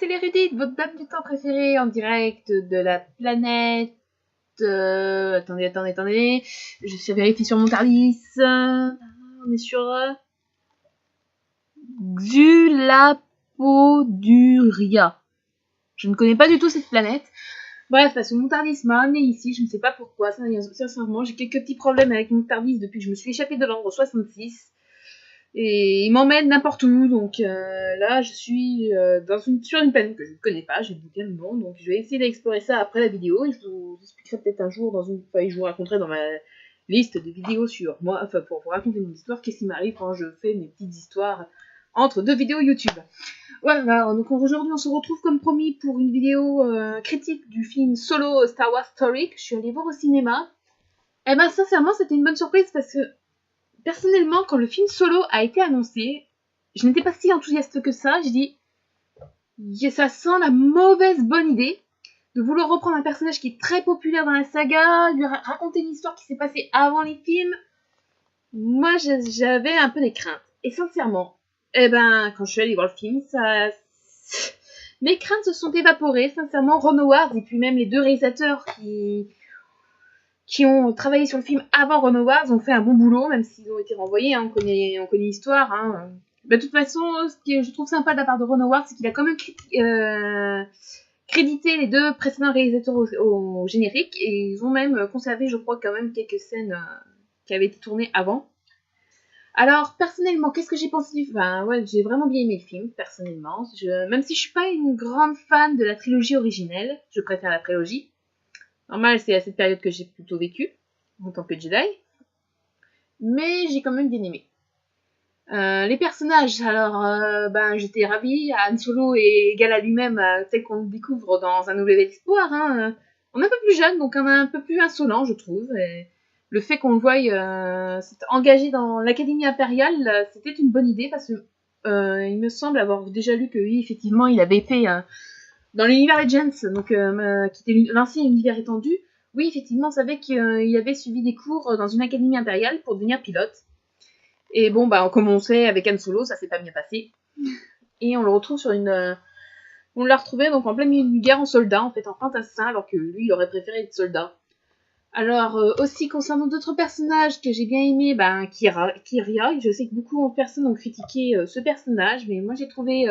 c'est l'érudite, votre dame du temps préférée en direct de la planète. Attendez. Je vérifie sur mon Tardis. On est sur Xulapoduria. Je ne connais pas du tout cette planète. Bref, parce que mon Tardis m'a amené ici, je ne sais pas pourquoi. Sincèrement, j'ai quelques petits problèmes avec mon Tardis depuis que je me suis échappée de l'ordre 66. Et il m'emmène n'importe où, donc là je suis sur une planète que je ne connais pas, j'ai bouqué le nom, donc je vais essayer d'explorer ça après la vidéo, et je vous expliquerai peut-être un jour je vous raconterai dans ma liste de vidéos sur moi, enfin pour vous raconter mon histoire, qu'est-ce qui m'arrive quand je fais mes petites histoires entre deux vidéos YouTube. Voilà, donc aujourd'hui on se retrouve comme promis pour une vidéo critique du film Solo Star Wars Story que je suis allée voir au cinéma. Et ben sincèrement c'était une bonne surprise parce que personnellement, quand le film Solo a été annoncé, je n'étais pas si enthousiaste que ça. J'ai dit, ça sent la mauvaise bonne idée de vouloir reprendre un personnage qui est très populaire dans la saga, lui raconter une histoire qui s'est passée avant les films. Moi, j'avais un peu des craintes. Et sincèrement, quand je suis allée voir le film, mes craintes se sont évaporées. Sincèrement, Ron Howard et puis même les deux réalisateurs qui ont travaillé sur le film avant Ron Howard ont fait un bon boulot, même s'ils ont été renvoyés, on connaît l'histoire. Hein. De toute façon, ce que je trouve sympa de la part de Ron Howard, c'est qu'il a quand même crédité les deux précédents réalisateurs au générique, et ils ont même conservé, je crois, quand même quelques scènes qui avaient été tournées avant. Alors, personnellement, qu'est-ce que j'ai pensé du film ? J'ai vraiment bien aimé le film, personnellement. Même si je suis pas une grande fan de la trilogie originelle, je préfère la prélogie. Normal, c'est à cette période que j'ai plutôt vécu, en tant que Jedi. Mais j'ai quand même bien aimé. Les personnages, alors, j'étais ravie. Han Solo est égal à lui-même, tel qu'on le découvre dans Un Nouvel Espoir. Hein. On est un peu plus jeune, donc on est un peu plus insolent, je trouve. Et le fait qu'on le voie engagé dans l'Académie impériale, c'était une bonne idée, parce que il me semble avoir déjà lu que oui, effectivement, il avait fait... dans l'univers Legends, donc qui était l'ancien univers étendu, oui, effectivement, on savait qu'il avait suivi des cours dans une académie impériale pour devenir pilote. Et bon, on commençait avec Han Solo, ça s'est pas bien passé. Et on le retrouve on l'a retrouvé donc en plein milieu d'une guerre en soldat, en fait, en fantassin, alors que lui, il aurait préféré être soldat. Alors, aussi, concernant d'autres personnages que j'ai bien aimés, Kyria, je sais que beaucoup de personnes ont critiqué ce personnage, mais moi j'ai trouvé...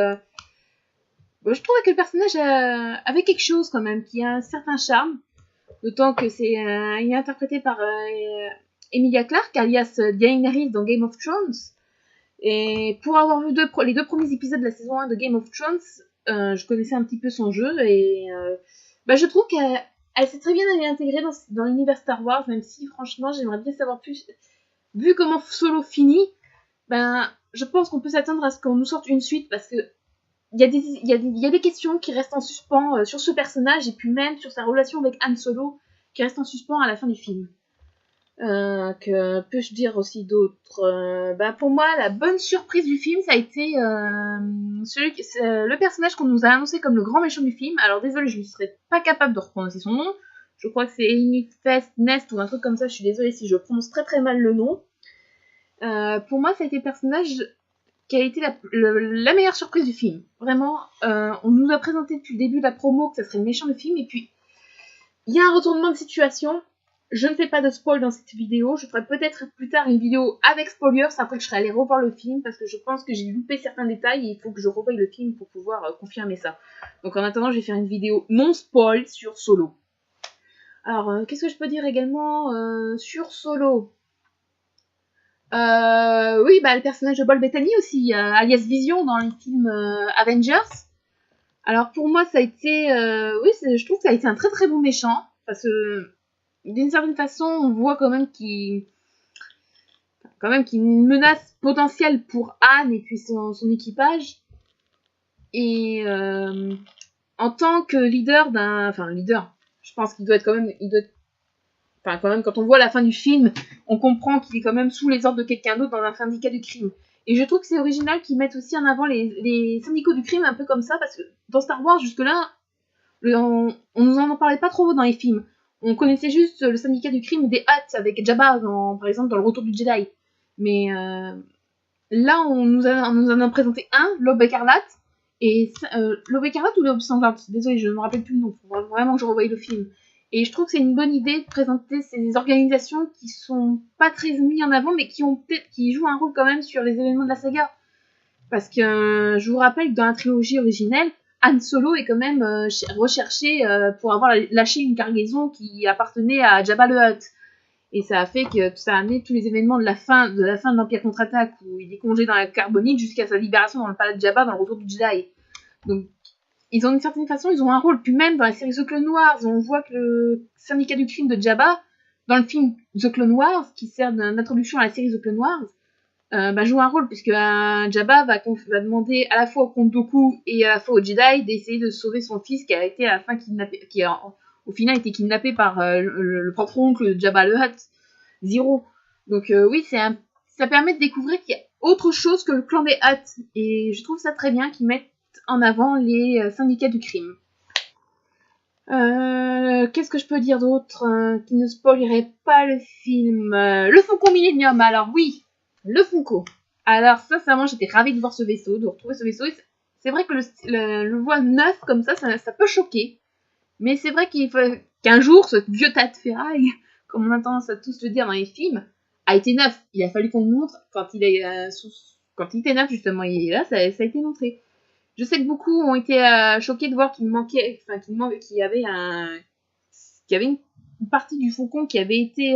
je trouvais que le personnage avait quelque chose quand même, qui a un certain charme, d'autant que il est interprété par Emilia Clarke, alias Daenerys dans Game of Thrones. Et pour avoir vu les deux premiers épisodes de la saison 1 de Game of Thrones, je connaissais un petit peu son jeu, et je trouve qu'elle s'est très bien intégrée dans l'univers Star Wars, même si franchement j'aimerais bien savoir plus. Vu comment Solo finit, je pense qu'on peut s'attendre à ce qu'on nous sorte une suite, parce que il y a des questions qui restent en suspens sur ce personnage, et puis même sur sa relation avec Han Solo, qui restent en suspens à la fin du film. Que peux-je dire aussi d'autre ? Pour moi, la bonne surprise du film, ça a été le personnage qu'on nous a annoncé comme le grand méchant du film. Alors désolé, je ne serais pas capable de prononcer son nom. Je crois que c'est Enifest Nest ou un truc comme ça. Je suis désolée si je prononce très très mal le nom. Pour moi, ça a été le personnage qui a été la meilleure surprise du film. Vraiment, on nous a présenté depuis le début de la promo que ça serait le méchant du film, et puis il y a un retournement de situation. Je ne fais pas de spoil dans cette vidéo, je ferai peut-être plus tard une vidéo avec spoilers après que je serai allée revoir le film, parce que je pense que j'ai loupé certains détails et il faut que je revoie le film pour pouvoir confirmer ça. Donc en attendant, je vais faire une vidéo non spoil sur Solo. Alors, qu'est-ce que je peux dire également sur Solo ? Le personnage de Paul Bettany aussi, alias Vision dans les films Avengers. Alors pour moi, ça a été, je trouve que ça a été un très très bon méchant, parce que d'une certaine façon, on voit quand même qu'il y a une menace potentielle pour Anne et puis son équipage. Et en tant que leader je pense qu'il doit être quand même, quand on voit la fin du film, on comprend qu'il est quand même sous les ordres de quelqu'un d'autre dans un syndicat du crime. Et je trouve que c'est original qu'ils mettent aussi en avant les syndicats du crime un peu comme ça, parce que dans Star Wars, jusque-là, on nous en parlait pas trop dans les films. On connaissait juste le syndicat du crime des Hutt avec Jabba, par exemple, dans Le Retour du Jedi. Mais là, on nous en a présenté un, l'Aube écarlate, Et l'aube écarlate ou l'aube sanglante, désolée, je ne me rappelle plus le nom, faut vraiment que je revoie le film. Et je trouve que c'est une bonne idée de présenter ces organisations qui sont pas très mises en avant, mais qui jouent un rôle quand même sur les événements de la saga. Parce que je vous rappelle que dans la trilogie originelle, Han Solo est quand même recherché pour avoir lâché une cargaison qui appartenait à Jabba le Hutt. Et ça a fait que ça a amené tous les événements de la fin de l'Empire contre-attaque, où il est congé dans la carbonite jusqu'à sa libération dans le palais de Jabba dans le retour du Jedi. Donc, ils ont d'une certaine façon, ils ont un rôle. Puis même dans la série The Clone Wars, on voit que le syndicat du crime de Jabba, dans le film The Clone Wars, qui sert d'introduction à la série The Clone Wars, joue un rôle, puisque Jabba va demander à la fois au comte Dooku et à la fois au Jedi d'essayer de sauver son fils qui a été à la fin kidnappé, qui a au final été kidnappé par le propre oncle de Jabba le Hutt, Zero. Donc oui, ça permet de découvrir qu'il y a autre chose que le clan des Hutt, et je trouve ça très bien qu'ils mettent en avant les syndicats du crime. Qu'est-ce que je peux dire d'autre qui ne spoilerait pas le film Le Faucon Millenium, alors oui, le Funko. Alors sincèrement, j'étais ravie de voir ce vaisseau, de retrouver ce vaisseau. C'est vrai que le voir neuf comme ça peut choquer. Mais c'est vrai qu'il faut qu'un jour, ce vieux tas de ferraille, comme on a tendance à tous le dire dans les films, a été neuf. Il a fallu qu'on le montre quand il était neuf, justement. Et là, ça a été montré. Je sais que beaucoup ont été choqués de voir qu'il y avait une partie du faucon qui avait été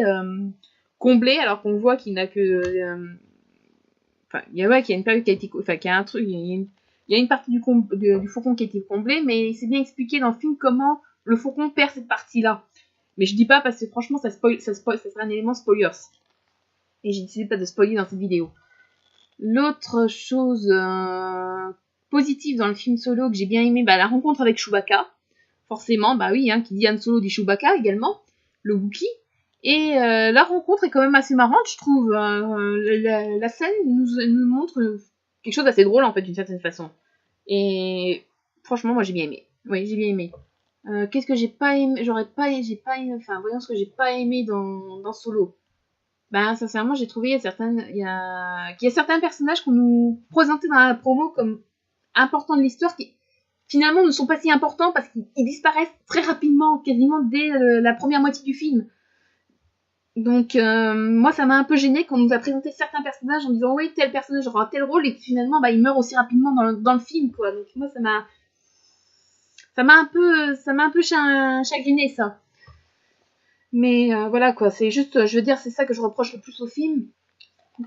comblée, alors qu'on voit qu'il n'a que... qu'il y a une période qui a été... Enfin, qu'il y a un truc... Il y a une partie du faucon qui a été comblée, mais c'est bien expliqué dans le film comment le faucon perd cette partie-là. Mais je dis pas parce que franchement, ça serait un élément spoilers. Et j'ai décidé pas de spoiler dans cette vidéo. L'autre chose positive dans le film Solo que j'ai bien aimé, la rencontre avec Chewbacca. Forcément, oui, qui dit Han Solo dit Chewbacca également, le Wookiee. Et la rencontre est quand même assez marrante, je trouve. La scène nous montre quelque chose d'assez drôle, en fait, d'une certaine façon. Et franchement, moi, j'ai bien aimé. Oui, j'ai bien aimé. Qu'est-ce que j'ai pas aimé voyons ce que j'ai pas aimé dans Solo. Sincèrement, j'ai trouvé qu'il y a certains personnages qu'on nous présentait dans la promo comme importants de l'histoire qui finalement ne sont pas si importants parce qu'ils disparaissent très rapidement, quasiment dès la première moitié du film. Donc moi ça m'a un peu gêné qu'on nous a présenté certains personnages en disant oui tel personnage aura tel rôle et que finalement il meurt aussi rapidement dans le film quoi. Donc moi ça m'a un peu chagriné ça. Mais voilà quoi, c'est juste, je veux dire, c'est ça que je reproche le plus au film.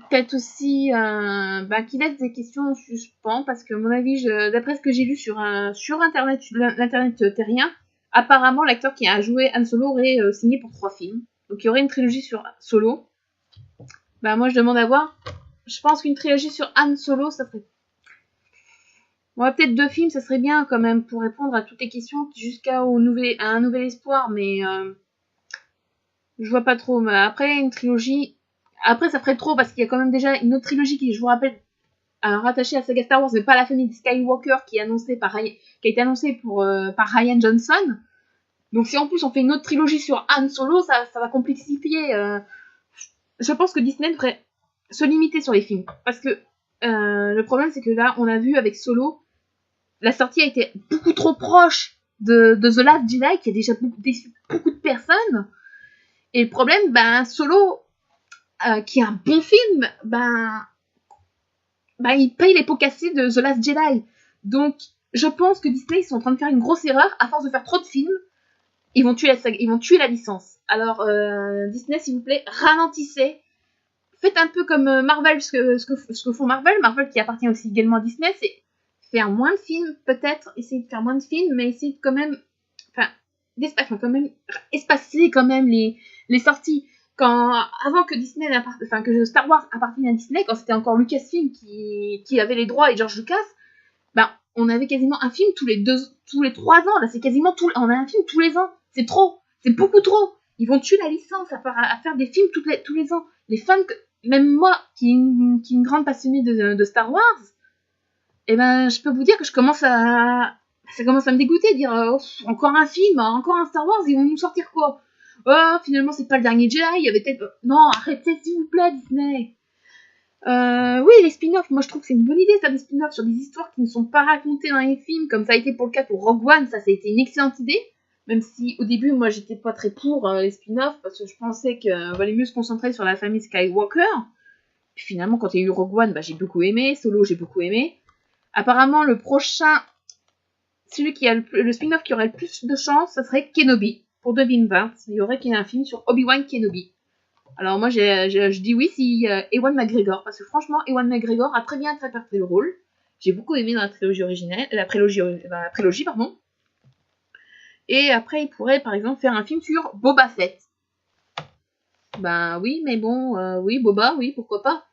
Peut-être aussi qu'il laisse des questions en suspens, parce que à mon avis, d'après ce que j'ai lu sur internet, l'internet terrien, apparemment l'acteur qui a joué Han Solo aurait signé pour 3 films. Donc il y aurait une trilogie sur Solo. Moi je demande à voir. Je pense qu'une trilogie sur Han Solo, ça serait... peut-être 2 films, ça serait bien quand même pour répondre à toutes les questions jusqu'à un nouvel espoir, mais je vois pas trop. Mais après, une trilogie... Après, ça ferait trop parce qu'il y a quand même déjà une autre trilogie qui, je vous rappelle, rattachée à la saga Star Wars, mais pas la famille de Skywalker, qui a été annoncée par Rian Johnson. Donc si en plus on fait une autre trilogie sur Han Solo, ça va complexifier. Je pense que Disney devrait se limiter sur les films. Parce que le problème, c'est que là, on a vu avec Solo, la sortie a été beaucoup trop proche de The Last Jedi, qui a déjà déçu beaucoup de personnes. Et le problème, Solo... qui est un bon film, il paye les pots cassés de The Last Jedi. Donc, je pense que Disney, ils sont en train de faire une grosse erreur. À force de faire trop de films, ils vont tuer la licence. Alors, Disney, s'il vous plaît, ralentissez. Faites un peu comme Marvel, ce que font Marvel. Marvel qui appartient aussi également à Disney, c'est faire moins de films, peut-être. Essayer de faire moins de films, mais essayer de quand même... espacer quand même les sorties. Avant que que Star Wars appartienne à Disney, quand c'était encore Lucasfilm qui avait les droits et George Lucas, on avait quasiment un film tous les 3 ans. Là, c'est quasiment on a un film tous les ans. C'est trop. C'est beaucoup trop. Ils vont tuer la licence à faire des films tous les ans. Les fans, même moi, qui est une grande passionnée de Star Wars, je peux vous dire que ça commence à me dégoûter, dire encore un film, encore un Star Wars, ils vont nous sortir quoi? Oh, finalement, c'est pas le dernier Jedi, il y avait peut-être... Non, arrêtez, s'il vous plaît, Disney. Oui, les spin-offs, moi je trouve que c'est une bonne idée, ça, des spin-offs sur des histoires qui ne sont pas racontées dans les films, comme ça a été pour le cas pour Rogue One, ça a été une excellente idée. Même si au début, moi j'étais pas très pour les spin-offs, parce que je pensais qu'il valait mieux se concentrer sur la famille Skywalker. Puis finalement, quand il y a eu Rogue One, j'ai beaucoup aimé, Solo, j'ai beaucoup aimé. Apparemment, le prochain, celui qui a le spin-off qui aurait le plus de chance, ça serait Kenobi, pour 2020. Il y aurait un film sur Obi-Wan Kenobi. Alors moi, je dis oui si Ewan McGregor, parce que franchement, Ewan McGregor a très bien interprété le rôle. J'ai beaucoup aimé dans la trilogie originelle, la prélogie, pardon. Et après, il pourrait, par exemple, faire un film sur Boba Fett. Ben oui, mais bon, oui, Boba, oui, pourquoi pas.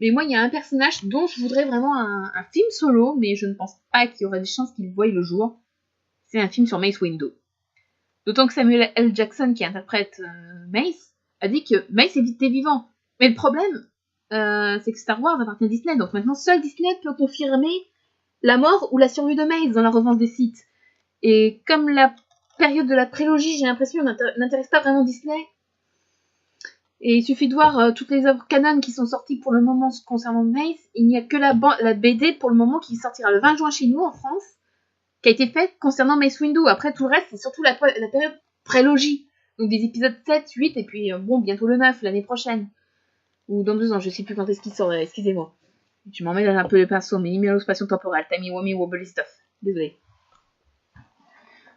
Mais moi, il y a un personnage dont je voudrais vraiment un film solo, mais je ne pense pas qu'il y aurait des chances qu'il voie le jour. C'est un film sur Mace Windu. D'autant que Samuel L. Jackson, qui interprète Mace, a dit que Mace était vivant. Mais le problème, c'est que Star Wars appartient à Disney, donc maintenant seul Disney peut confirmer la mort ou la survie de Mace dans la revanche des Sith. Et comme la période de la prélogie, j'ai l'impression, n'intéresse pas vraiment Disney. Et il suffit de voir toutes les œuvres canon qui sont sorties pour le moment concernant Mace. Il n'y a que la BD pour le moment qui sortira le 20 juin chez nous en France, qui a été faite concernant Mace Windu. Après, tout le reste, c'est surtout la période prélogie. Donc des épisodes 7, 8, et puis bon, bientôt le 9, l'année prochaine. Ou dans 2 ans, je sais plus quand est-ce qu'il sort, excusez-moi. Je m'en mets un peu les pinceaux, mais numéro spatio-temporel, timey wimey wobbly stuff. Désolé.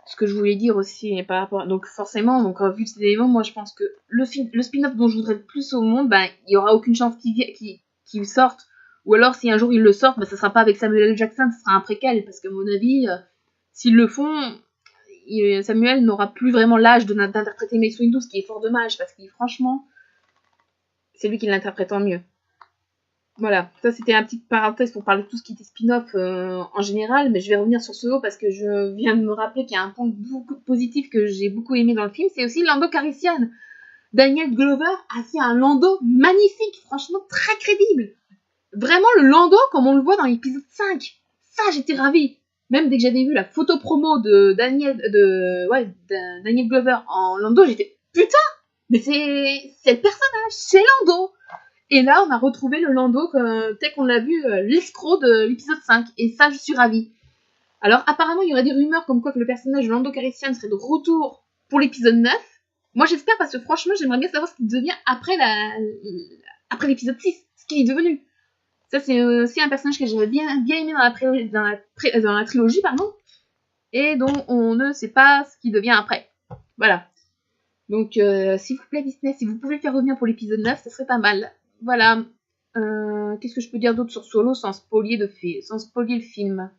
Ce que je voulais dire aussi par rapport, donc forcément, donc vu ces éléments, moi je pense que le spin-off dont je voudrais le plus au monde, il y aura aucune chance qu'il sorte, ou alors si un jour ils le sortent, ça sera pas avec Samuel L. Jackson, ce sera un préquel, parce que à mon avis, s'ils le font, Samuel n'aura plus vraiment l'âge d'interpréter Mace Windu, ce qui est fort dommage, parce que franchement, c'est lui qui l'interprète en mieux. Voilà, ça c'était un petit parenthèse pour parler de tout ce qui était spin-off en général, mais je vais revenir sur Solo parce que je viens de me rappeler qu'il y a un point beaucoup positif que j'ai beaucoup aimé dans le film, c'est aussi Lando Calrissian. Daniel Glover a fait un Lando magnifique, franchement très crédible. Vraiment le Lando comme on le voit dans l'épisode 5. Ça, j'étais ravie. Même dès que j'avais vu la photo promo de Daniel Glover en Lando, j'étais putain, mais c'est le personnage, c'est Lando. Et là, on a retrouvé le Lando tel qu'on l'a vu, l'escroc de l'épisode 5. Et ça, je suis ravie. Alors, apparemment, il y aurait des rumeurs comme quoi que le personnage de Lando Calrissian serait de retour pour l'épisode 9. Moi, j'espère parce que franchement, j'aimerais bien savoir ce qu'il devient après l'épisode 6. Ce qu'il est devenu. Ça, c'est aussi un personnage que j'avais bien aimé dans la trilogie, pardon. Et dont on ne sait pas ce qu'il devient après. Voilà. Donc, s'il vous plaît, Disney, si vous pouvez le faire revenir pour l'épisode 9, ça serait pas mal. Voilà. Qu'est-ce que je peux dire d'autre sur Solo sans spoiler le film?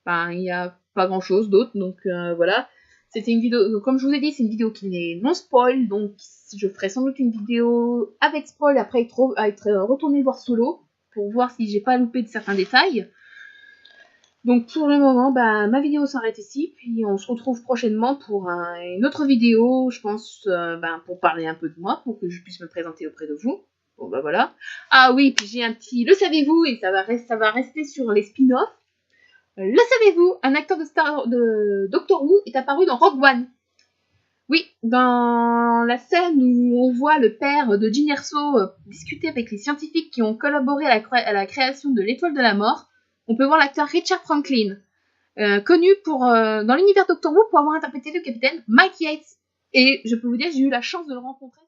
Il n'y a pas grand-chose d'autre, donc voilà. C'était une vidéo, comme je vous ai dit, c'est une vidéo qui n'est non spoil, donc je ferai sans doute une vidéo avec spoil après être retourné voir Solo, pour voir si j'ai pas loupé de certains détails. Donc pour le moment, ma vidéo s'arrête ici, puis on se retrouve prochainement pour une autre vidéo, je pense, pour parler un peu de moi, pour que je puisse me présenter auprès de vous. Bon voilà. Ah oui, puis j'ai un petit le savez-vous, et ça va rester sur les spin-offs. Le savez-vous, un acteur de Doctor Who est apparu dans Rogue One. Oui, dans la scène où on voit le père de Jyn Erso discuter avec les scientifiques qui ont collaboré à la création de l'étoile de la mort, on peut voir l'acteur Richard Franklin, connu dans l'univers Doctor Who pour avoir interprété le capitaine Mike Yates. Et je peux vous dire, j'ai eu la chance de le rencontrer.